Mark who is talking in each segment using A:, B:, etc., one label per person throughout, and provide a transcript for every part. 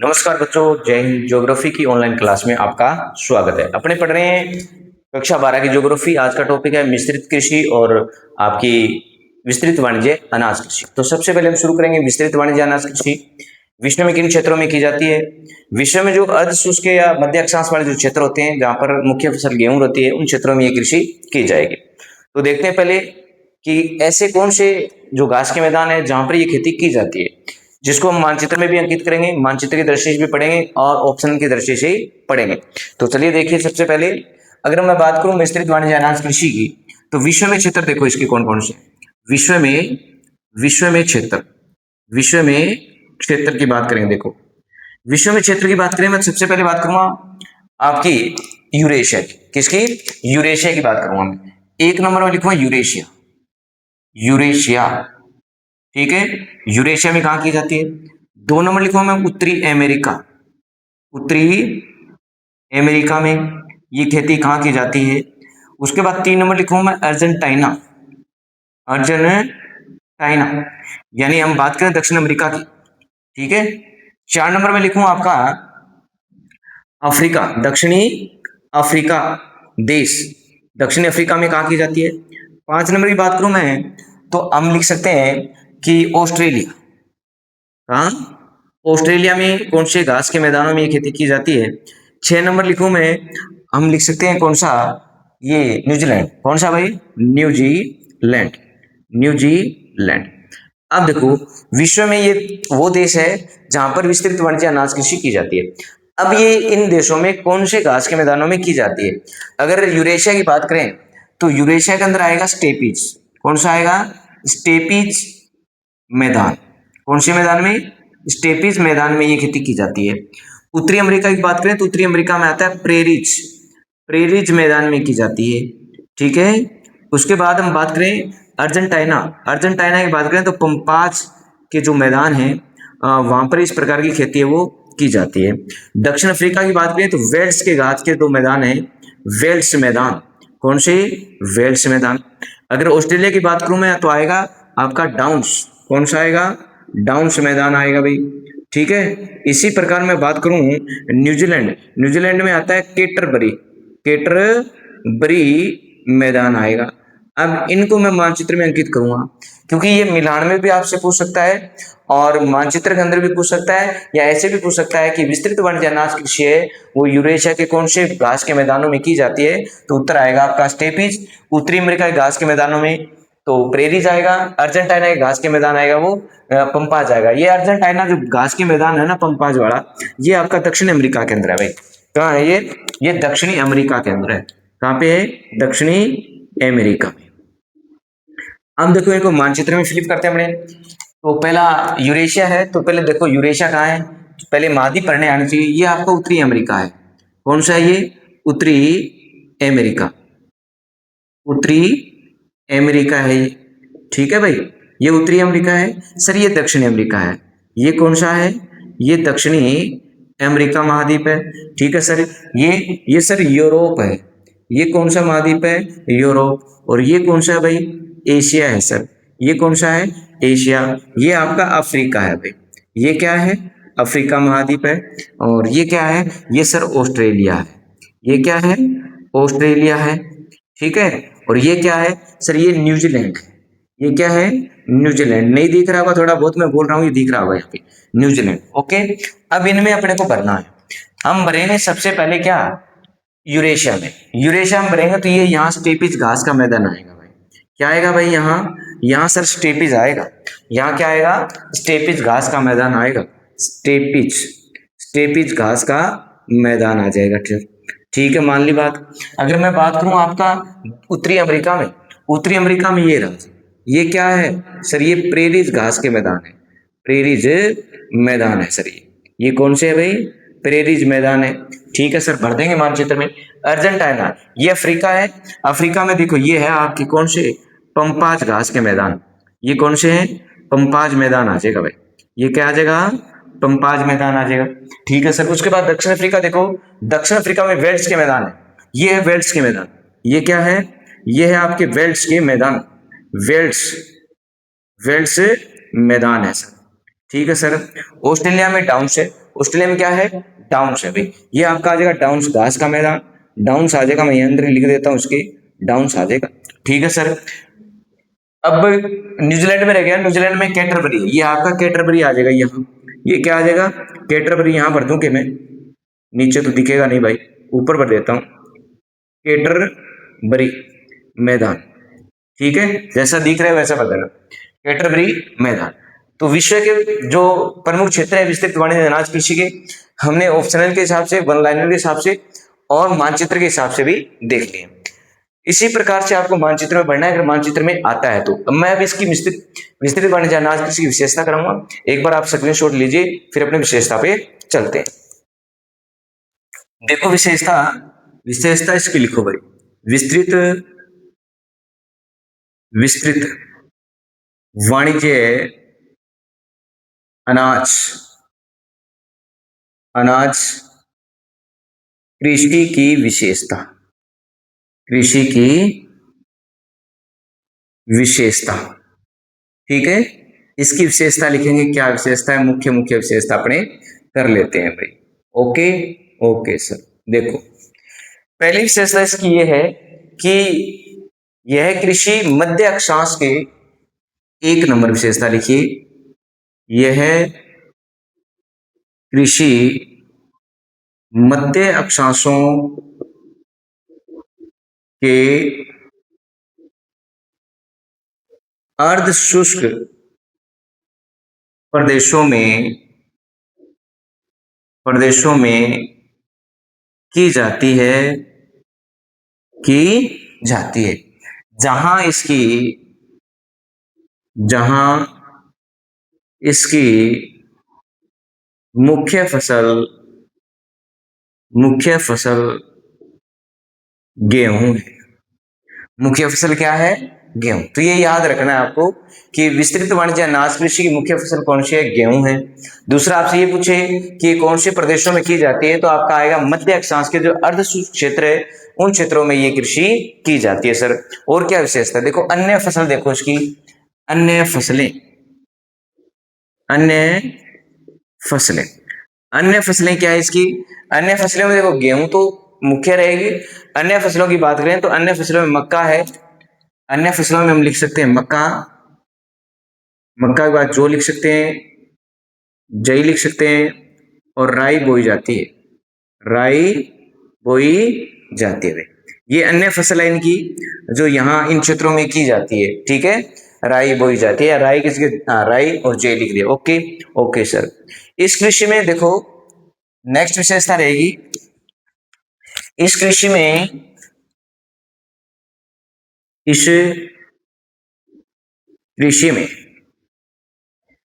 A: नमस्कार बच्चों, जय हिंद। ज्योग्राफी की ऑनलाइन क्लास में आपका स्वागत है। अपने पढ़ रहे हैं कक्षा 12 की ज्योग्राफी। आज का टॉपिक है मिश्रित कृषि और आपकी विस्तृत वाणिज्य अनाज कृषि। तो सबसे पहले हम शुरू करेंगे विस्तृत वाणिज्य अनाज कृषि। विश्व में किन क्षेत्रों में की जाती है? विश्व में जो अर्ध शुष्क या मध्य अक्षांश वाले जो क्षेत्र होते हैं, जहां पर मुख्य फसल गेहूं होती है, उन क्षेत्रों में ये कृषि की जाएगी। तो देखते हैं पहले कि ऐसे कौन से जो घास के मैदान है जहां पर ये खेती की जाती है, जिसको हम मानचित्र में भी अंकित करेंगे, मानचित्र की दृष्टि से भी पढ़ेंगे और ऑप्शन की दृष्टि से ही पढ़ेंगे। तो चलिए देखिए, सबसे पहले अगर मैं बात करूं विस्तृत वाणिज्य अनाज कृषि की, तो विश्व में क्षेत्र देखो इसके कौन कौन से। विश्व में विश्व में क्षेत्र विश्व में क्षेत्र की बात करें, देखो विश्व में क्षेत्र की बात करें, मैं सबसे पहले बात करूंगा आपकी यूरेशिया की। किसकी? यूरेशिया की बात करूंगा मैं। एक नंबर में लिखूंगा यूरेशिया। यूरेशिया, ठीक है। यूरेशिया में कहां की जाती है? दो नंबर लिखूंगा मैं उत्तरी अमेरिका। उत्तरी अमेरिका में ये खेती कहां की जाती है? उसके बाद तीन नंबर लिखूंगा मैं अर्जेंटीना। अर्जेंटीना, यानी हम बात करें दक्षिण अमेरिका की, ठीक है। चार नंबर में लिखूंगा आपका अफ्रीका, दक्षिणी अफ्रीका देश। दक्षिण अफ्रीका में कहां की जाती है? पांच नंबर की बात करूं मैं, तो हम लिख सकते हैं कि ऑस्ट्रेलिया। हाँ, ऑस्ट्रेलिया में कौन से घास के मैदानों में ये खेती की जाती है? छह नंबर लिखूं मैं, हम लिख सकते हैं कौन सा? ये न्यूजीलैंड। कौन सा भाई? न्यूजीलैंड। न्यूजीलैंड। अब देखो, विश्व में ये वो देश है जहां पर विस्तृत वाणिज्य अनाज कृषि की जाती है। अब ये इन देशों में कौन से घास के मैदानों में की जाती है? अगर यूरेशिया की बात करें, तो यूरेशिया के अंदर आएगा स्टेपीज। कौन सा आएगा? स्टेपीज मैदान। कौन से मैदान में? स्टेपीज मैदान में ये खेती की जाती है। उत्तरी अमेरिका की बात करें, तो उत्तरी अमेरिका में आता है प्रेरिज। प्रेरिज मैदान में की जाती है, ठीक है। उसके बाद हम बात करें अर्जेंटीना। अर्जेंटीना की बात करें तो पंपाज के जो मैदान है, वहां पर इस प्रकार की खेती है वो की जाती है। दक्षिण अफ्रीका की बात करें तो वेल्स के घाट के दो मैदान है, वेल्स मैदान। कौन से? वेल्स मैदान। अगर ऑस्ट्रेलिया की बात करूं मैं, तो आएगा आपका डाउन्स। कौन सा आएगा? डाउन्स मैदान आएगा भाई, ठीक है। इसी प्रकार मैं बात करूं न्यूजीलैंड, न्यूजीलैंड में आता है केटरबरी। केटरबरी मैदान आएगा। अब इनको मैं मानचित्र में अंकित करूंगा, क्योंकि ये मिलान में भी आपसे पूछ सकता है और मानचित्र के अंदर भी पूछ सकता है, या ऐसे भी पूछ सकता है कि विस्तृत वाणिज्य अनाज कृषि है वो यूरेशिया के कौन से घास के मैदानों में की जाती है? तो उत्तर आएगा आपका स्टेपीज। उत्तरी अमेरिका के घास के मैदानों में तो प्रेरीज आएगा। अर्जेंटीना के घास के मैदान आएगा वो पंपाज आएगा। ये अर्जेंटीना जो घास के मैदान है ना, पंपाज वाला, ये आपका दक्षिण अमेरिका के अंदर है भाई। कहाँ है ये दक्षिणी अमेरिका के अंदर है। कहाँ पे है? दक्षिणी अमेरिका में। अब देखो, इनको मानचित्र में फ्लिप करते हैं अपने। तो पहला यूरेशिया है, तो पहले देखो यूरेशिया कहाँ है, पहले महाद्वीप पढ़ने आने चाहिए। ये आपका उत्तरी अमेरिका है। कौन सा है ये? उत्तरी अमेरिका। उत्तरी अमेरिका है ये, ठीक है भाई। ये उत्तरी अमेरिका है। सर ये दक्षिणी अमेरिका है। ये कौन सा है? ये दक्षिणी अमेरिका महाद्वीप है, ठीक है सर। ये सर यूरोप है। ये कौन सा महाद्वीप है? यूरोप। और ये कौन सा है भाई? एशिया है सर। ये कौन सा है? एशिया। ये आपका अफ्रीका है भाई। ये क्या है? अफ्रीका महाद्वीप है। और ये क्या है? ये सर ऑस्ट्रेलिया है। ये क्या है? ऑस्ट्रेलिया है, ठीक है। और ये क्या है सर? ये न्यूजीलैंड है। ये क्या है? न्यूजीलैंड। नहीं दिख रहा होगा, थोड़ा बहुत मैं बोल रहा हूँ, ये दिख रहा होगा यहाँ पे, न्यूजीलैंड। ओके, अब इनमें अपने को भरना है। हम भरेंगे सबसे पहले क्या? यूरेशिया में। यूरेशिया में भरेंगे तो ये यहाँ स्टेपीज घास का मैदान आएगा भाई। क्या आएगा भाई? यहाँ सर स्टेपीज आएगा। यहाँ क्या आएगा? स्टेपीज घास का मैदान आएगा। स्टेपीज स्टेपीज घास का मैदान आ जाएगा, ठीक है, मान ली बात। अगर मैं बात करूं आपका उत्तरी अमेरिका में, उत्तरी अमेरिका में ये रहा, ये क्या है सर? ये प्रेरीज घास के मैदान है। प्रेरीज मैदान है सर। ये कौन से है भाई? प्रेरीज मैदान है, ठीक है सर। भर देंगे मानचित्र में। अर्जेंटीना, ये अफ्रीका है। अफ्रीका में देखो ये है आपकी कौन से? पंपाज घास के मैदान। ये कौन से हैं? पंपाज मैदान आ जाएगा भाई। ये क्या आ जाएगा? पंपाज मैदान आ जाएगा, ठीक है सर। उसके बाद दक्षिण अफ्रीका देखो, दक्षिण अफ्रीका में वेल्स के मैदान है। ये है वेल्स के मैदान। ये क्या है? ये है आपके वेल्स के मैदान। वेल्स वेल्स मैदान है सर, ठीक है सर। ऑस्ट्रेलिया में डाउन्स है। ऑस्ट्रेलिया में क्या है, डाउन्स है भाई। ये आपका आ जाएगा डाउन्स, घास का मैदान, डाउन्स आ जाएगा, मैं यहाँ अंदर लिख देता हूँ उसके, डाउन्स आ जाएगा। ठीक है सर। अब न्यूजीलैंड में रह गया, न्यूजीलैंड में कैटरबरी, ये आपका कैटरबरी आ जाएगा यहाँ, ये क्या आ जाएगा, कैटरबरी। यहाँ भर दूं कि मैं, नीचे तो दिखेगा नहीं भाई, ऊपर भर देता हूँ, कैटरबरी मैदान। ठीक है, जैसा दिख रहा है वैसा बदलना, कैटरबरी मैदान। तो विश्व के जो प्रमुख क्षेत्र है विस्तृत वाणिज्य अनाज कृषि के, हमने ऑप्शनल के हिसाब से, वन लाइनर के हिसाब से और मानचित्र के हिसाब से भी देख लिए। इसी प्रकार से आपको मानचित्र में बढ़ना है, अगर मानचित्र में आता है तो। अब मैं अब इसकी विस्तृत विस्तृत वाणिज्य अनाज कृषि की विशेषता कराऊंगा, एक बार आप स्क्रीनशॉट लीजिए, फिर अपने विशेषता पे चलते हैं। देखो विशेषता, विशेषता इसकी लिखो भाई, विस्तृत विस्तृत वाणिज्य अनाज अनाज कृषि की विशेषता, कृषि की विशेषता। ठीक है, इसकी विशेषता लिखेंगे, क्या विशेषता है, मुख्य मुख्य विशेषता अपने कर लेते हैं भाई। Okay, okay sir. देखो पहली विशेषता इसकी यह है कि यह कृषि मध्य अक्षांश के, एक नंबर विशेषता लिखिए, यह कृषि मध्य अक्षांशों के अर्ध शुष्क प्रदेशों में की जाती है, की जाती है, जहां इसकी मुख्य फसल गेहूं है। मुख्य फसल क्या है, गेहूं। तो ये याद रखना है आपको कि विस्तृत वाणिज्य अनाज कृषि की मुख्य फसल कौन सी है, गेहूं है। दूसरा आपसे ये पूछे कि कौन से प्रदेशों में की जाती है, तो आपका आएगा मध्य अक्षांश के जो अर्ध शुष्क क्षेत्र है उन क्षेत्रों में ये कृषि की जाती है सर। और क्या विशेषता, देखो अन्य फसल, देखो इसकी अन्य फसलें, अन्य फसलें, अन्य फसलें क्या है इसकी, अन्य फसलों में देखो गेहूं तो मुख्य रहेगी। अन्य फसलों की बात करें तो अन्य फसलों में मक्का है, अन्य फसलों में हम लिख सकते हैं मक्का, मक्का के बाद जो लिख सकते हैं, जई लिख सकते हैं, और राई बोई जाती है, राई बोई जाती है। ये अन्य फसल है इनकी, जो यहाँ इन क्षेत्रों में की जाती है। ठीक है, राई बोई जाती है, राई किसके, राई और जय लिख दिया। Okay, okay sir. इस कृषि में देखो नेक्स्ट विशेषता रहेगी, इस कृषि में, इस कृषि में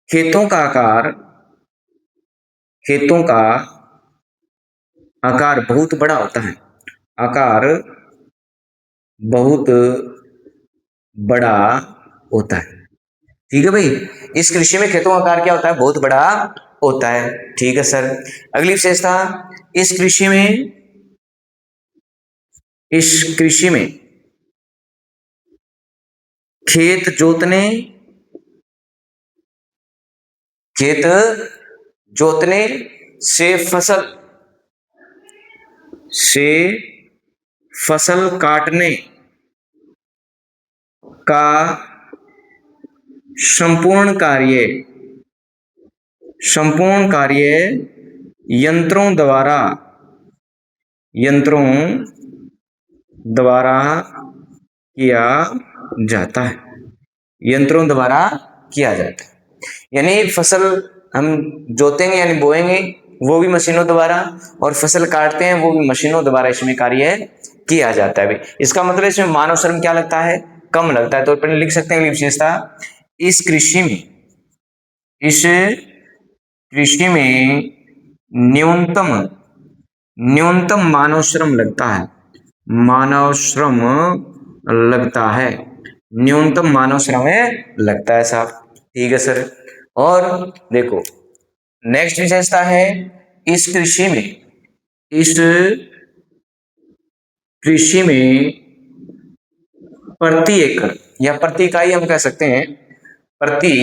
A: खेतों का आकार, खेतों का आकार बहुत बड़ा होता है, आकार बहुत बड़ा होता है। ठीक है भाई, इस कृषि में खेतों का आकार क्या होता है, बहुत बड़ा होता है। ठीक है सर। अगली विशेषता, इस कृषि में, इस कृषि में खेत जोतने, खेत जोतने से फसल, से फसल काटने का संपूर्ण कार्य, संपूर्ण कार्य यंत्रों द्वारा, यंत्रों द्वारा किया जाता है, यंत्रों द्वारा किया जाता है। यानी फसल हम जोतेंगे यानी बोएंगे वो भी मशीनों द्वारा, और फसल काटते हैं वो भी मशीनों द्वारा इसमें कार्य किया जाता है भाई। इसका मतलब इसमें मानव श्रम क्या लगता है, कम लगता है। तो अपन लिख सकते हैं विशेषता, इस कृषि में, इस कृषि में न्यूनतम, न्यूनतम मानव श्रम लगता है, मानव श्रम लगता है, न्यूनतम मानव श्रम लगता है साहब। ठीक है सर। और देखो नेक्स्ट विशेषता है, इस कृषि में, इस कृषि में प्रति एकड़ या प्रति इकाई हम कह सकते हैं, प्रति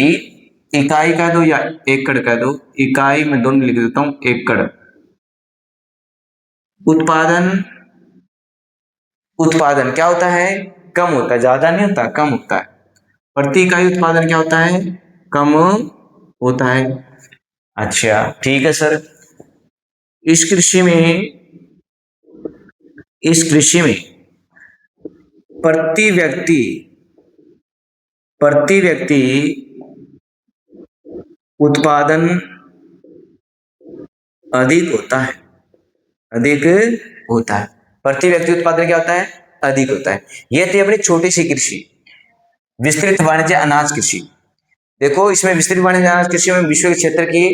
A: इकाई कह दो या एकड़ कह दो, इकाई में दोनों लिख देता हूं, एकड़। उत्पादन, उत्पादन क्या होता है? कम होता है, ज्यादा नहीं होता, कम होता है। प्रति इकाई उत्पादन क्या होता है? कम होता है। अच्छा ठीक है सर। इस कृषि में, इस कृषि में प्रति व्यक्ति, प्रति व्यक्ति उत्पादन अधिक होता है, अधिक होता है। प्रति व्यक्ति उत्पादन क्या होता है? अधिक होता है। यह थी अपनी छोटी सी कृषि, विस्तृत वाणिज्य अनाज कृषि। देखो इसमें विस्तृत वाणिज्य अनाज कृषि में विश्व के क्षेत्र की,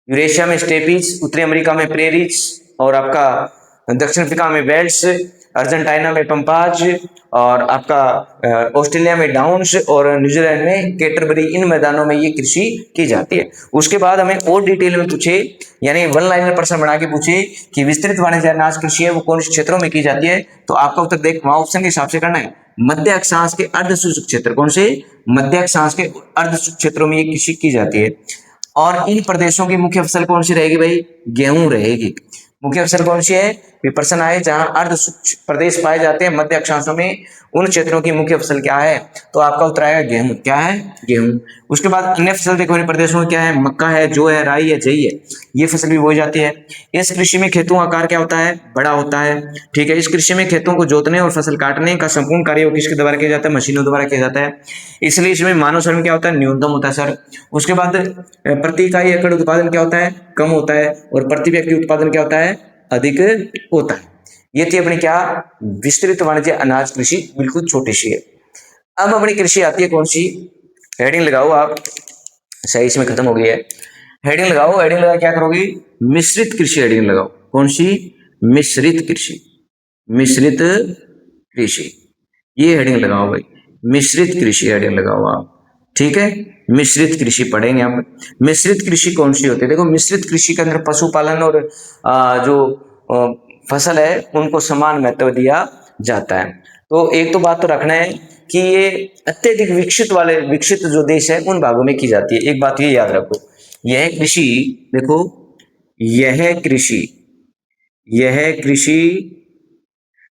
A: यूरेशिया में स्टेपीज, उत्तरी अमेरिका में प्रेरीज, और आपका दक्षिण अफ्रीका में बेल्ट्स, अर्जेंटीना में पंपाज, और आपका ऑस्ट्रेलिया में डाउन्स, और न्यूजीलैंड में कैटरबरी, इन मैदानों में ये कृषि की जाती है। उसके बाद हमें और डिटेल में पूछे, यानी वन लाइनर प्रश्न बना के पूछे कि विस्तृत वाणिज्य अनाज कृषि है वो कौन से क्षेत्रों में की जाती है, तो आपका उत्तर देख वहां ऑप्शन के हिसाब से करना है। मध्य अक्षांश के अर्ध शुष्क क्षेत्र, कौन से? मध्य अक्षांश के अर्ध शुष्क क्षेत्रों में ये कृषि की जाती है। और इन प्रदेशों की मुख्य फसल कौन सी रहेगी भाई? गेहूं रहेगी। मुख्य फसल कौन सी है? प्रश्न आए जहां अर्ध शुष्क प्रदेश पाए जाते हैं मध्य अक्षांशों में, उन क्षेत्रों की मुख्य फसल क्या है? तो आपका उत्तर आएगा गेहूं। क्या है? गेहूं। उसके बाद अन्य फसल देखो इन प्रदेशों में क्या है? मक्का है, जौ है, राई है, जई है, ये फसल भी बोई जाती है। इस कृषि में खेतों का आकार क्या होता है? बड़ा होता है। ठीक है। इस कृषि में खेतों को जोतने और फसल काटने का संपूर्ण कार्य किसके द्वारा किया जाता है? मशीनों द्वारा किया जाता है। इसलिए इसमें मानव श्रम क्या होता है? न्यूनतम होता है सर। उसके बाद प्रति इकाई एकड़ उत्पादन क्या होता है? कम होता है। और प्रति व्यक्ति उत्पादन क्या होता है? अधिक होता है। ये थी अपनी क्या? विस्तृत वाणिज्य अनाज कृषि, बिल्कुल छोटी सी है। अब अपनी कृषि आती है कौन सी? हेडिंग लगाओ आप, सही इसमें खत्म हो गई है। हेडिंग लगाओ, हेडिंग लगा क्या करोगी? मिश्रित कृषि हेडिंग लगाओ। कौन सी? मिश्रित कृषि, मिश्रित कृषि, ये हेडिंग लगाओ भाई। मिश्रित कृषि हेडिंग लगाओ आप। ठीक है। मिश्रित कृषि पढ़ेंगे हम। मिश्रित कृषि कौन सी होती है? देखो मिश्रित कृषि के अंदर पशुपालन और जो आ, फसल है उनको समान महत्व दिया जाता है। तो एक तो बात तो रखना है कि ये अत्यधिक विकसित वाले, विकसित जो देश है उन भागों में की जाती है। एक बात ये याद रखो, यह कृषि, देखो यह कृषि, यह कृषि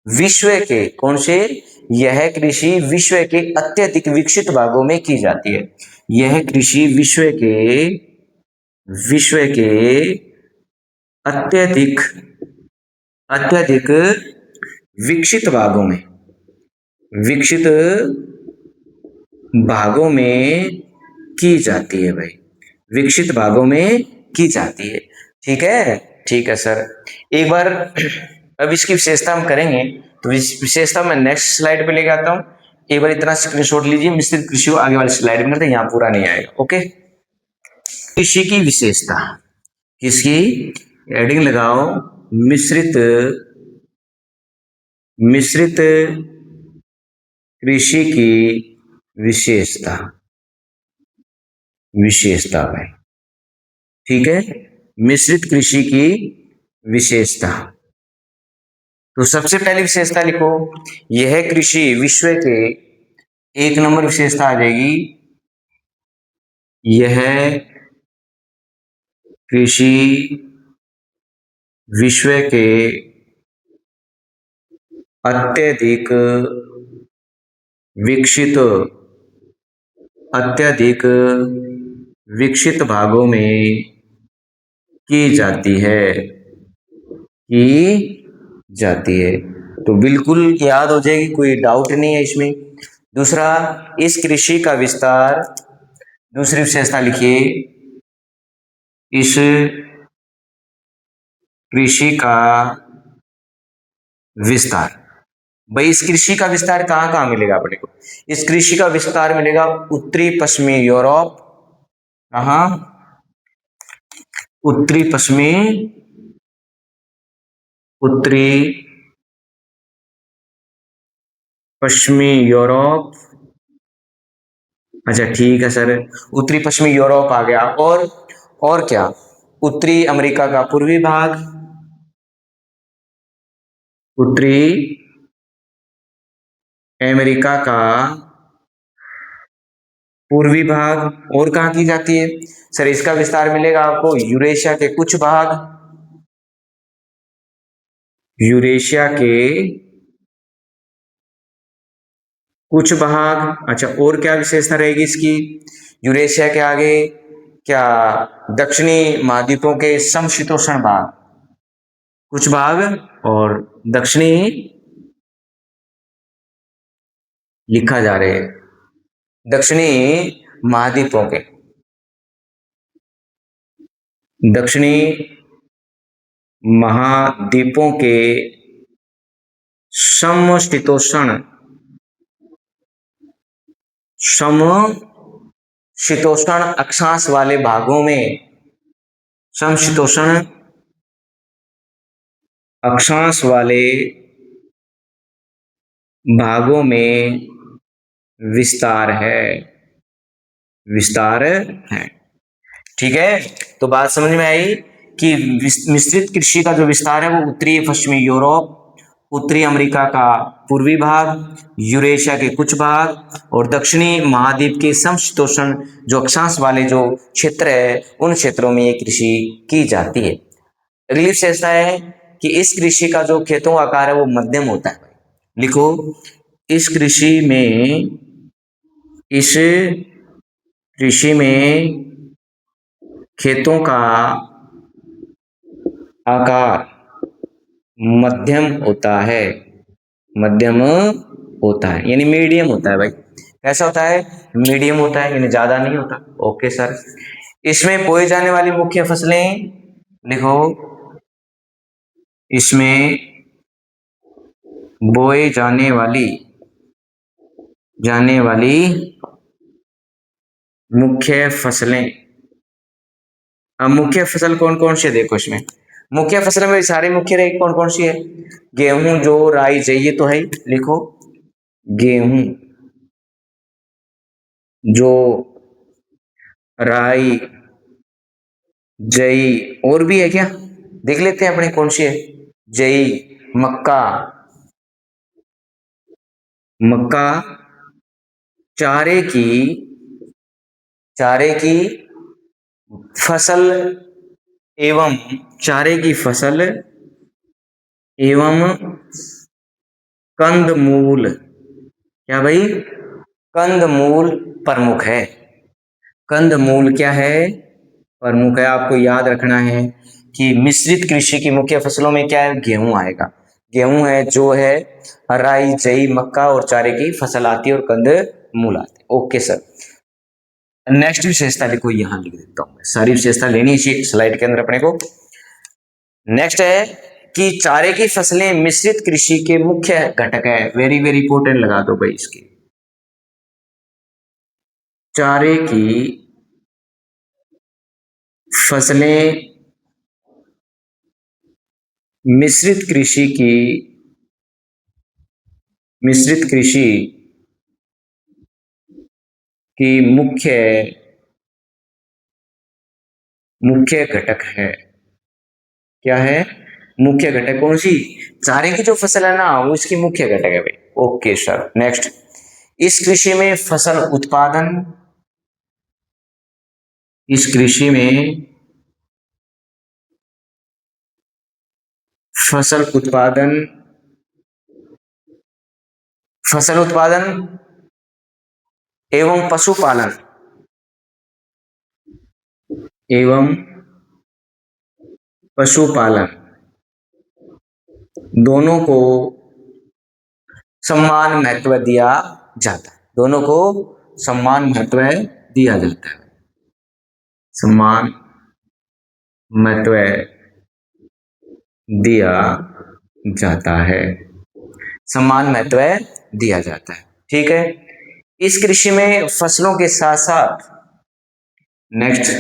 A: विश्व के कौन से? यह कृषि विश्व के अत्यधिक विकसित भागों में की जाती है। यह कृषि विश्व के अत्यधिक, अत्यधिक विकसित भागों में, विकसित भागों में की जाती है भाई। विकसित भागों में की जाती है। ठीक है। ठीक है सर। एक बार अब इसकी विशेषता हम करेंगे, तो इस विशेषता मैं नेक्स्ट स्लाइड पे लेके आता हूं। एक बार इतना स्क्रीनशॉट लीजिए, मिश्रित कृषि को आगे वाली स्लाइड में करते हैं, यहाँ पूरा नहीं आएगा। ओके। कृषि की विशेषता, किसकी? हेडिंग लगाओ, मिश्रित, मिश्रित कृषि की विशेषता, विशेषता है। ठीक है। मिश्रित कृषि की विशेषता, तो सबसे पहली विशेषता लिखो, यह कृषि विश्व के, एक नंबर विशेषता आ जाएगी, यह कृषि विश्व के अत्यधिक विकसित, अत्यधिक विकसित भागों में की जाती है, की जाती है। तो बिल्कुल याद हो जाएगी, कोई डाउट नहीं है इसमें। दूसरा, इस कृषि का विस्तार, दूसरी विशेषता लिखिए, इस कृषि का विस्तार। भाई इस कृषि का विस्तार कहाँ कहाँ मिलेगा अपने को? इस कृषि का विस्तार मिलेगा उत्तरी पश्चिमी यूरोप, कहाँ? उत्तरी पश्चिमी, उत्तरी पश्चिमी यूरोप। अच्छा ठीक है सर, उत्तरी पश्चिमी यूरोप आ गया। और क्या? उत्तरी अमेरिका का पूर्वी भाग, उत्तरी अमेरिका का पूर्वी भाग। और कहाँ की जाती है सर? इसका विस्तार मिलेगा आपको यूरेशिया के कुछ भाग, यूरेशिया के कुछ भाग। अच्छा, और क्या विशेषता रहेगी इसकी? यूरेशिया के आगे क्या दक्षिणी महाद्वीपों के समशीतोष्ण भाग, कुछ भाग, और दक्षिणी लिखा जा रहे हैं दक्षिणी महाद्वीपों के, दक्षिणी महाद्वीपों के समशीतोष्ण समशीतोष्ण अक्षांश वाले भागों में, समशीतोष्ण अक्षांश वाले भागों में विस्तार है, विस्तार है। ठीक है, तो बात समझ में आई कि मिश्रित कृषि का जो विस्तार है वो उत्तरी पश्चिमी यूरोप, उत्तरी अमेरिका का पूर्वी भाग, यूरेशिया के कुछ भाग, और दक्षिणी महाद्वीप के समशीतोष्ण जो अक्षांश वाले जो क्षेत्र है उन क्षेत्रों में ये कृषि की जाती है। अगली विशेषता है कि इस कृषि का जो खेतों का आकार है वो मध्यम होता है। लिखो, इस कृषि में, इस कृषि में खेतों का आकार मध्यम होता है, मध्यम होता है यानी मीडियम होता है भाई। कैसा होता है? मीडियम होता है, यानी ज्यादा नहीं होता। Okay sir. इसमें बोई जाने वाली मुख्य फसलें लिखो, इसमें बोए जाने वाली मुख्य फसलें। अब मुख्य फसल कौन कौन सी है देखो, इसमें मुख्य फसल में सारी मुख्य रहेगी, कौन कौन सी है? गेहूं, जौ, राई, जई, ये तो है ही। लिखो, गेहूं, जौ, राई, जई, और भी है क्या? देख लेते हैं अपने कौन सी है। जई, मक्का, मक्का, चारे की, चारे की फसल एवं, चारे की फसल एवं कंदमूल। क्या भाई? कंदमूल प्रमुख है। कंदमूल क्या है? प्रमुख है। आपको याद रखना है कि मिश्रित कृषि की मुख्य फसलों में क्या है? गेहूं आएगा। गेहूं है, जो है राई, जई, मक्का और चारे की फसल आती है, और कंदमूल आते हैं। Okay sir. नेक्स्ट विशेषता लिखो, यहां लिख देता हूं, सारी विशेषता लेनी इसी स्लाइड के अंदर अपने को। नेक्स्ट है कि चारे की फसलें मिश्रित कृषि के मुख्य घटक है। वेरी वेरी इंपोर्टेंट लगा दो भाई इसके। चारे की फसलें मिश्रित कृषि की, मिश्रित कृषि की मुख्य, मुख्य घटक है। क्या है? मुख्य घटक कौन सी? चारे की जो फसल है ना, वो इसकी मुख्य घटक है भाई। Okay sir. नेक्स्ट, इस कृषि में फसल उत्पादन, इस कृषि में फसल उत्पादन, फसल उत्पादन एवं पशुपालन, एवं पशुपालन दोनों को सम्मान महत्व दिया जाता है। दोनों को सम्मान महत्व दिया जाता है। सम्मान महत्व दिया जाता है, सम्मान महत्व दिया जाता है। ठीक है। इस कृषि में फसलों के साथ साथ, नेक्स्ट,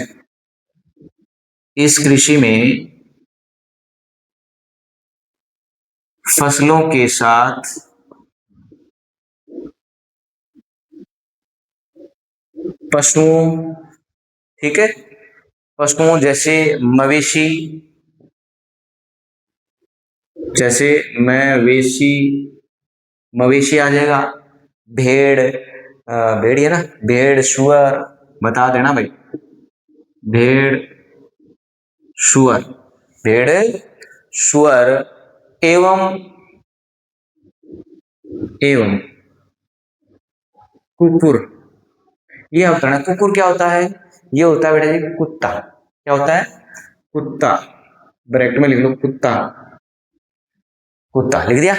A: इस कृषि में फसलों के साथ पशुओं, ठीक है, पशुओं जैसे मवेशी, जैसे मवेशी, मवेशी आ जाएगा, भेड़, भेड़ ही है ना, भेड़ सुअर, बता देना भाई। भेड़ सुअर, भेड़ सुअर एवं एवं कुकुर। ये होता है ना, कुकुर क्या होता है? ये होता है बेटा जी कुत्ता। क्या होता है? कुत्ता। ब्रैकेट में लिख लो कुत्ता, कुत्ता लिख दिया।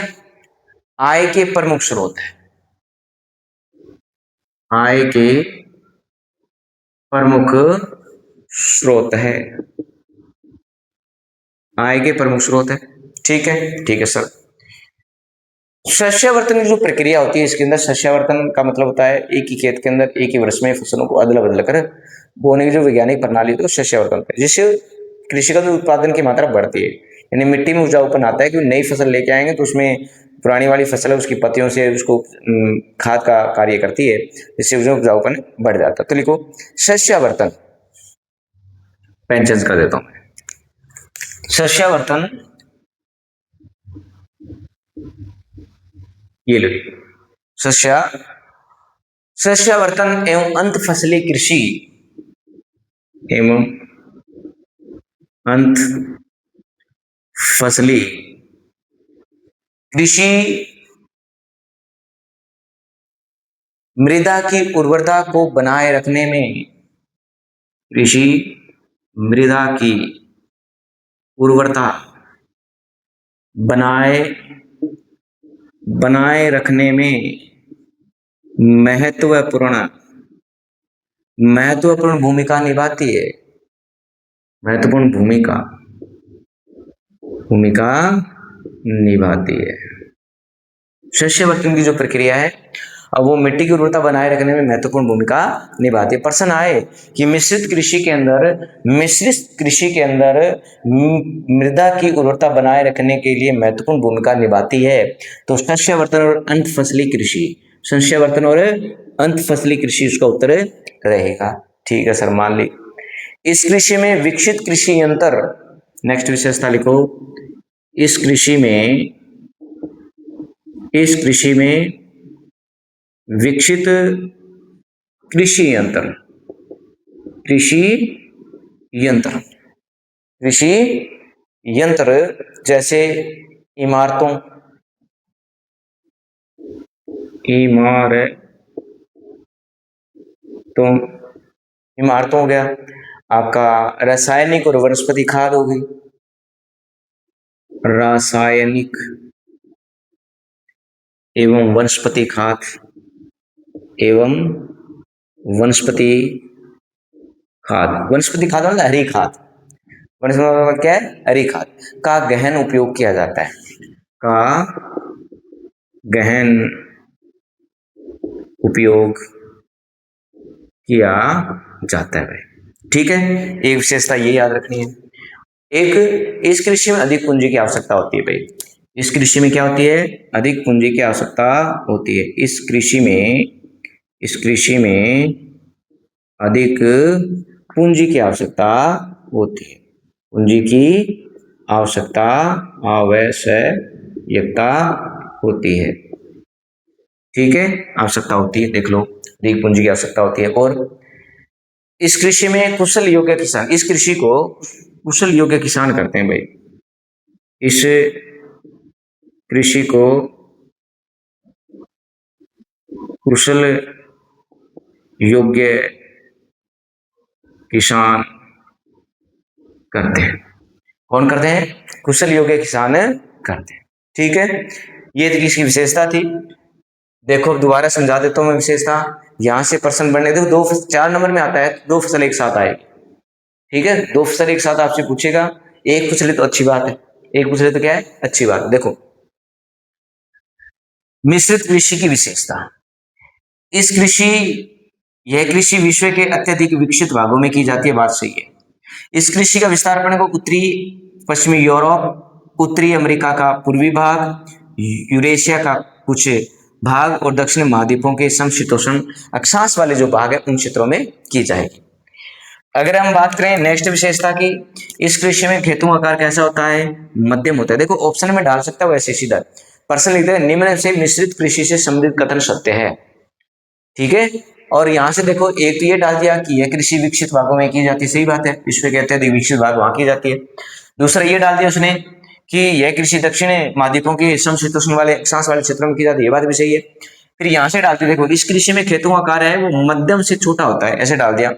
A: आय के प्रमुख स्रोत है, आय के प्रमुख स्रोत है, आय के प्रमुख स्रोत है। ठीक है सर। शस्यावर्तन की जो प्रक्रिया होती है, इसके अंदर शस्यावर्तन का मतलब होता है एक ही खेत के अंदर एक ही वर्ष में फसलों को अदला बदल कर बोने की जो वैज्ञानिक प्रणाली होती है, शस्यावर्तन होता है, जिससे कृषि का जो उत्पादन की मात्रा बढ़ती है, यानी मिट्टी में उपजाऊपन आता है कि नई फसल लेके आएंगे तो उसमें पुरानी वाली फसल है उसकी पत्तियों से उसको खाद का कार्य करती है, जिससे उसमें उपजाऊपन बढ़ जाता है। तो लिखो शस्यावर्तन, पेन चेंज कर देता हूँ। शस्यावर्तन, ये लो शस्या शस्यावर्तन एवं अंत फसली कृषि एवं अंत फसली कृषि मृदा की उर्वरता को बनाए रखने में, कृषि मृदा की उर्वरता बनाए बनाए रखने में महत्वपूर्ण महत्वपूर्ण भूमिका निभाती है, महत्वपूर्ण भूमिका भूमिका निभाती है। शस्यवर्तन की जो प्रक्रिया है, अब वो मिट्टी की उर्वरता बनाए रखने में महत्वपूर्ण भूमिका निभाती है। प्रश्न आए कि मिश्रित कृषि के अंदर मृदा की उर्वरता बनाए रखने के लिए महत्वपूर्ण भूमिका निभाती है, तो शस्यवर्तन और अंत फसली कृषि, शस्यवर्तन और अंत फसली कृषि उसका उत्तर रहेगा। ठीक है सर, मान ली। इस कृषि में विकसित कृषि यंत्र, नेक्स्ट विशेषता लिखो, इस कृषि में विकसित कृषि यंत्र, कृषि यंत्र कृषि यंत्र जैसे इमारतों इमारतों हो गया, आपका रासायनिक और वनस्पति खाद हो गई, रासायनिक एवं वनस्पति खाद एवं वनस्पति वनस्पति खाद मतलब हरी खाद, वनस्पति मतलब क्या है? हरी खाद का गहन उपयोग किया जाता है, का गहन उपयोग किया जाता है भाई। ठीक है, एक विशेषता ये याद रखनी है। एक, इस कृषि में अधिक पूंजी की आवश्यकता होती है भाई, इस कृषि में क्या होती है? अधिक पूंजी की आवश्यकता होती है। इस कृषि में अधिक पूंजी की आवश्यकता होती है, पूंजी की आवश्यकता होती है। ठीक है, आवश्यकता होती है, देख लो, अधिक पूंजी की आवश्यकता होती है। और इस कृषि में कुशल योग्य किसान, इस कृषि को कुशल योग्य किसान करते हैं भाई, इस कृषि को कुशल योग्य किसान करते हैं। कौन करते हैं? कुशल योग्य किसान करते हैं। ठीक है, ये तो किसकी विशेषता थी? देखो दोबारा समझा देता हूं मैं विशेषता, यहां से प्रश्न बनने, देखो 4 नंबर में आता है, 2 फसल एक साथ आएगी। ठीक है, 2 फसल एक साथ आपसे पूछेगा, एक पूछ ले तो अच्छी बात है, एक पूछ ले तो क्या है? अच्छी बात है। देखो मिश्रित कृषि की विशेषता, यह कृषि विश्व के अत्यधिक विकसित भागों में की जाती है, बात सही है। इस कृषि का विस्तार अपने को उत्तरी पश्चिमी यूरोप, उत्तरी अमेरिका का पूर्वी भाग, यूरेशिया का कुछ भाग और दक्षिण महाद्वीपों के समशीतोष्ण अक्षांश वाले जो भाग है उन क्षेत्रों में की जाएगी। अगर हम बात करें नेक्स्ट विशेषता की, इस कृषि में खेतों का आकार कैसा होता है? मध्यम होता है। देखो ऑप्शन में डाल सकता है वैसे सीधा प्रश्न लिखते हैं, निम्न से मिश्रित कृषि से संबंधित कथन सत्य है। ठीक है। और यहाँ से देखो एक तो ये डाल दिया कि यह कृषि विकसित भागों में की जाती है, सही बात है, विश्व कहते हैं विकसित भाग वहां की जाती है। दूसरा ये डाल दिया उसने कि यह कृषि दक्षिण महाद्वीपों के समशीतोष्ण वाले अक्षांश वाले क्षेत्रों में की जाती है, ये बात भी सही है। फिर यहाँ से डालते देखो इस कृषि में खेतों का कार्य है वो मध्यम से छोटा होता है, ऐसे डाल दिया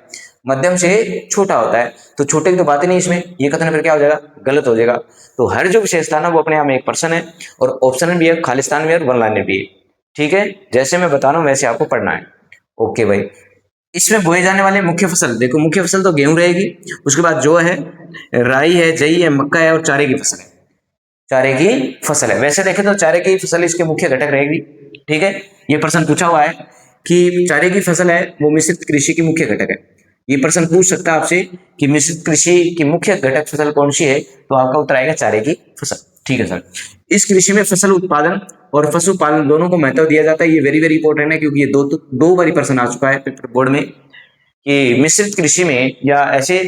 A: मध्यम से छोटा होता है। तो छोटे की तो बात ही नहीं इसमें, ये कथन फिर क्या हो जाएगा, गलत हो जाएगा। तो हर जो विशेषता ना वो अपने आप में 1% है, और ऑप्शन भी है, खालिस्तान भी है और वन लाइनर भी है। ठीक है, जैसे मैं बता रहा हूँ वैसे आपको पढ़ना है। ओके भाई। इसमें बोए जाने वाले मुख्य फसल देखो, मुख्य फसल तो गेहूं रहेगी, उसके बाद जो है राई है, जई है, मक्का है और चारे की फसल है। चारे की फसल है, वैसे देखें तो चारे की फसल इसके मुख्य घटक रहेगी। ठीक है, ये प्रश्न पूछा हुआ है कि चारे की फसल है वो मिश्रित कृषि की मुख्य घटक है। ये प्रश्न पूछ सकता है आपसे कि मिश्रित कृषि की मुख्य घटक फसल कौन सी है, तो आपका उत्तर आएगा चारे की फसल। ठीक है सर। इस कृषि में फसल उत्पादन और पशुपालन दोनों को महत्व दिया जाता है, ये वेरी वेरी इंपॉर्टेंट है, क्योंकि ये दो बारी प्रश्न आ चुका है पेपर बोर्ड में कि मिश्रित कृषि में, या ऐसे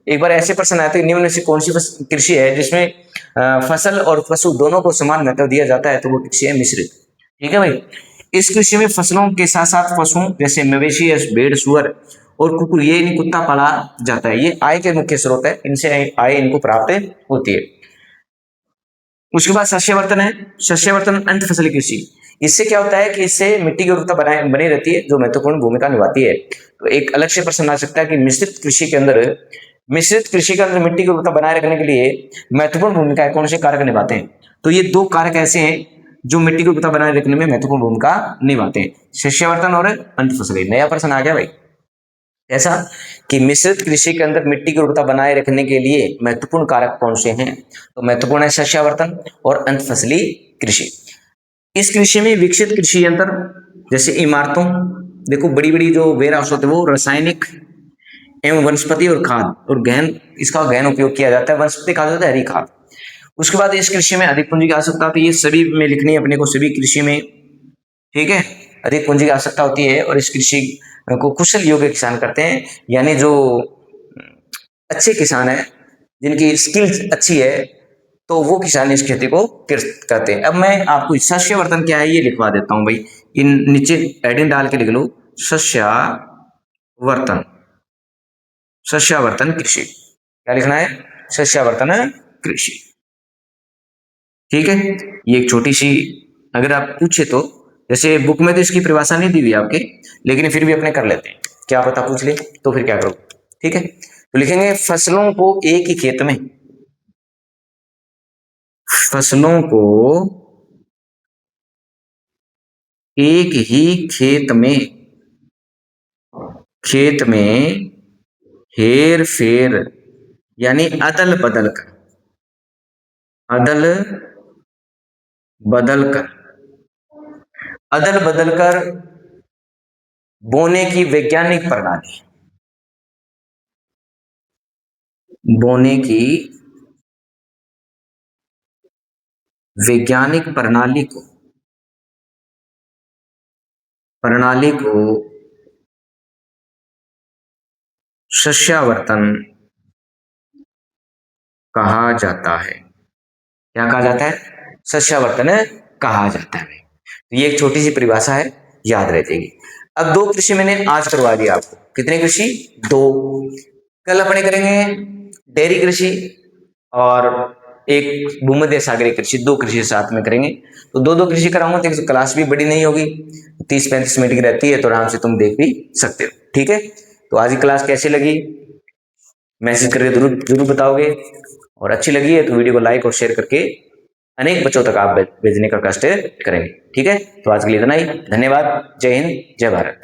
A: एक बार ऐसे प्रश्न आए थे निम्न में से कौन सी कृषि है जिसमें फसल और पशु दोनों को समान महत्व दिया जाता है, तो वो कृषि है मिश्रित। ठीक है भाई। इस कृषि में फसलों के साथ साथ पशुओं जैसे मवेशी, भेड़, सुअर और कुकुर, ये नहीं कुत्ता पाला जाता है, ये आय के मुख्य स्रोत है, इनसे आय इनको प्राप्त होती है। उसके बाद शस्यवर्तन है, शस्यवर्तन अंत फसली कृषि। इससे क्या होता है कि इससे मिट्टी की उर्वरता बनी रहती है, जो महत्वपूर्ण भूमिका निभाती है। तो एक अलग से प्रश्न आ सकता है कि मिश्रित कृषि के अंदर मिट्टी की उर्वरता बनाए रखने के लिए महत्वपूर्ण भूमिका कौन से कारक निभाते हैं, तो ये दो कारक ऐसे हैं जो मिट्टी की उर्वरता बनाए रखने में महत्वपूर्ण भूमिका निभाते हैं, शस्यवर्तन और अंत फसली। नया प्रश्न आ गया भाई, ऐसा कि मिश्रित कृषि के अंदर मिट्टी की उर्वरता बनाए रखने के लिए महत्वपूर्ण कारक कौन से हैं, तो महत्वपूर्ण है शस्यावर्तन और अंत फसली कृषि। इस कृषि में विकसित कृषि यंत्र जैसे इमारतों, देखो बड़ी बड़ी जो वेयर हाउस होते हैं वो रासायनिक एवं वनस्पति और खाद और गहन, इसका गहन उपयोग किया जाता है, वनस्पति खाद होता है हरी खाद। उसके बाद इस कृषि में अधिक पूंजी की आवश्यकता होती है, ये सभी में लिखनी है अपने को, सभी कृषि में। ठीक है, अधिक पूंजी की आवश्यकता होती है और इस कृषि को कुशल योग्य किसान करते हैं, यानी जो अच्छे किसान हैं जिनकी स्किल्स अच्छी है, तो वो किसान इस खेती को करते हैं। अब मैं आपको शस्यवर्तन क्या है ये लिखवा देता हूं भाई, इन नीचे हेडिंग डाल के लिख लो, शस्यवर्तन, शस्यवर्तन कृषि। क्या लिखना है, शस्यवर्तन कृषि। ठीक है, ये एक छोटी सी, अगर आप पूछे तो, जैसे बुक में तो इसकी परिभाषा नहीं दी हुई आपके, लेकिन फिर भी अपने कर लेते हैं, क्या पता पूछ ले तो फिर क्या करो। ठीक है, तो लिखेंगे फसलों को एक ही खेत में, फसलों को एक ही खेत में हेर फेर, यानी अदल बदल कर बोने की वैज्ञानिक प्रणाली, बोने की वैज्ञानिक प्रणाली को शस्यावर्तन कहा जाता है। क्या कहा जाता है, शस्यावर्तन कहा जाता है। तो ये एक छोटी सी परिभाषा है, याद रह जाएगी। अब दो कृषि मैंने आज करवा दिया आपको, कितने कृषि, दो। कल अपने करेंगे डेयरी कृषि और एक भूमध्य सागरीय कृषि, दो कृषि साथ में करेंगे। तो दो दो कृषि कराऊंगा तो क्लास भी बड़ी नहीं होगी, 30-35 मिनट की रहती है, तो आराम से तुम देख भी सकते हो। ठीक है, तो आज की क्लास कैसी लगी मैसेज करके जरूर जरूर बताओगे, और अच्छी लगी है तो वीडियो को लाइक और शेयर करके अनेक बच्चों तक आप भेजने का कष्ट करेंगे। ठीक है, तो आज के लिए इतना ही, धन्यवाद, जय हिंद, जय भारत।